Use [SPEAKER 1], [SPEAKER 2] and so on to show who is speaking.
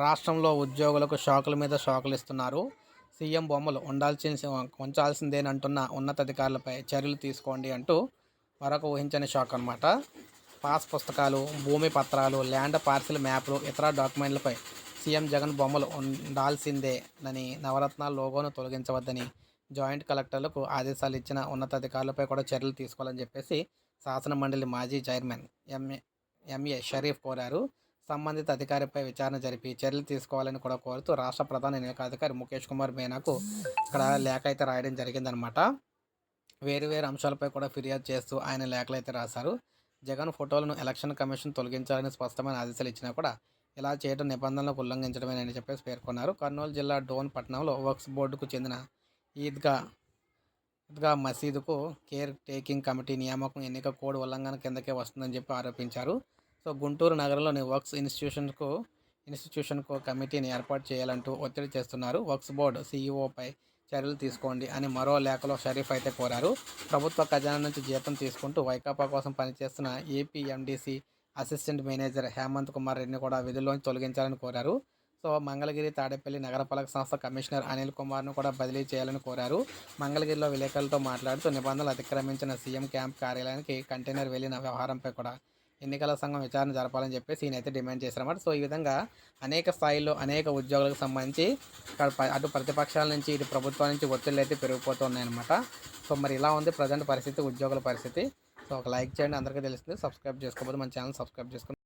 [SPEAKER 1] రాష్ట్రంలో ఉద్యోగులకు షాకుల మీద షాకులు ఇస్తున్నారు. సీఎం బొమ్మలు ఉంచాల్సిందేనంటున్న ఉన్నతాధికారులపై చర్యలు తీసుకోండి అంటూ మరొక ఊహించని షాక్ అనమాట. పాస్ పుస్తకాలు, భూమి పత్రాలు, ల్యాండ్ పార్సిల్ మ్యాప్లు, ఇతర డాక్యుమెంట్లపై సీఎం జగన్ బొమ్మలు ఉండాల్సిందేనని, నవరత్నాల లోగోను తొలగించవద్దని జాయింట్ కలెక్టర్లకు ఆదేశాలు ఇచ్చిన ఉన్నతాధికారులపై కూడా చర్యలు తీసుకోవాలని చెప్పేసి శాసనమండలి మాజీ చైర్మన్ ఎంఏ షరీఫ్ కోరారు. సంబంధిత అధికారిపై విచారణ జరిపి చర్యలు తీసుకోవాలని కూడా కోరుతూ రాష్ట్ర ప్రధాన ఎన్నికల అధికారి ముఖేష్ కుమార్ మీనాకు ఇక్కడ లేఖ అయితే రాయడం జరిగిందనమాట. వేరు అంశాలపై కూడా ఫిర్యాదు చేస్తూ ఆయన లేఖలు అయితే రాశారు. జగన్ ఫోటోలను ఎలక్షన్ కమిషన్ తొలగించాలని స్పష్టమైన ఆదేశాలు ఇచ్చినా కూడా ఇలా చేయడం నిబంధనలకు ఉల్లంఘించడమేనని చెప్పేసి పేర్కొన్నారు. కర్నూలు జిల్లా డోన్ పట్టణంలో వక్ఫ్ బోర్డుకు చెందిన ఈద్గా మసీదుకు కేర్ టేకింగ్ కమిటీ నియామకం ఎన్నిక కోడ్ ఉల్లంఘన కిందకే వస్తుందని చెప్పి ఆరోపించారు. సో గుంటూరు నగరంలోని వక్ఫ్ ఇన్స్టిట్యూషన్కు కమిటీని ఏర్పాటు చేయాలంటూ ఒత్తిడి చేస్తున్నారు. వక్ఫ్ బోర్డు సీఈఓపై చర్యలు తీసుకోండి అని మరో లేఖలో షరీఫ్ అయితే కోరారు. ప్రభుత్వ ఖజానా నుంచి జీతం తీసుకుంటూ వైకాపా కోసం పనిచేస్తున్న APMDC assistant manager Hemanth Kumar రెడ్డిని కూడా విధుల్లోంచి తొలగించాలని కోరారు. సో మంగళగిరి, తాడేపల్లి నగరపాలక సంస్థ కమిషనర్ అనిల్ కుమార్ను కూడా బదిలీ చేయాలని కోరారు. మంగళగిరిలో విలేకరులతో మాట్లాడుతూ నిబంధనలు అతిక్రమించిన సీఎం క్యాంప్ కార్యాలయానికి కంటైనర్ వెళ్లిన వ్యవహారంపై కూడా ఎన్నికల సంఘం విచారణ జరపాలని చెప్పేసి ఈయనైతే డిమాండ్ చేశారన్నమాట. సో ఈ విధంగా అనేక స్థాయిల్లో అనేక ఉద్యోగులకు సంబంధించి అటు ప్రతిపక్షాల నుంచి ఇటు ప్రభుత్వం నుంచి ఒత్తిళ్ళు అయితే పెరిగిపోతూ ఉన్నాయన్నమాట. సో మరి ఇలా ఉంది ప్రజెంట్ పరిస్థితి, ఉద్యోగుల పరిస్థితి. సో ఒక లైక్ చేయండి, అందరికీ తెలుస్తుంది. సబ్స్క్రైబ్ చేసుకోకపోతే మన ఛానల్ సబ్స్క్రైబ్ చేసుకోండి.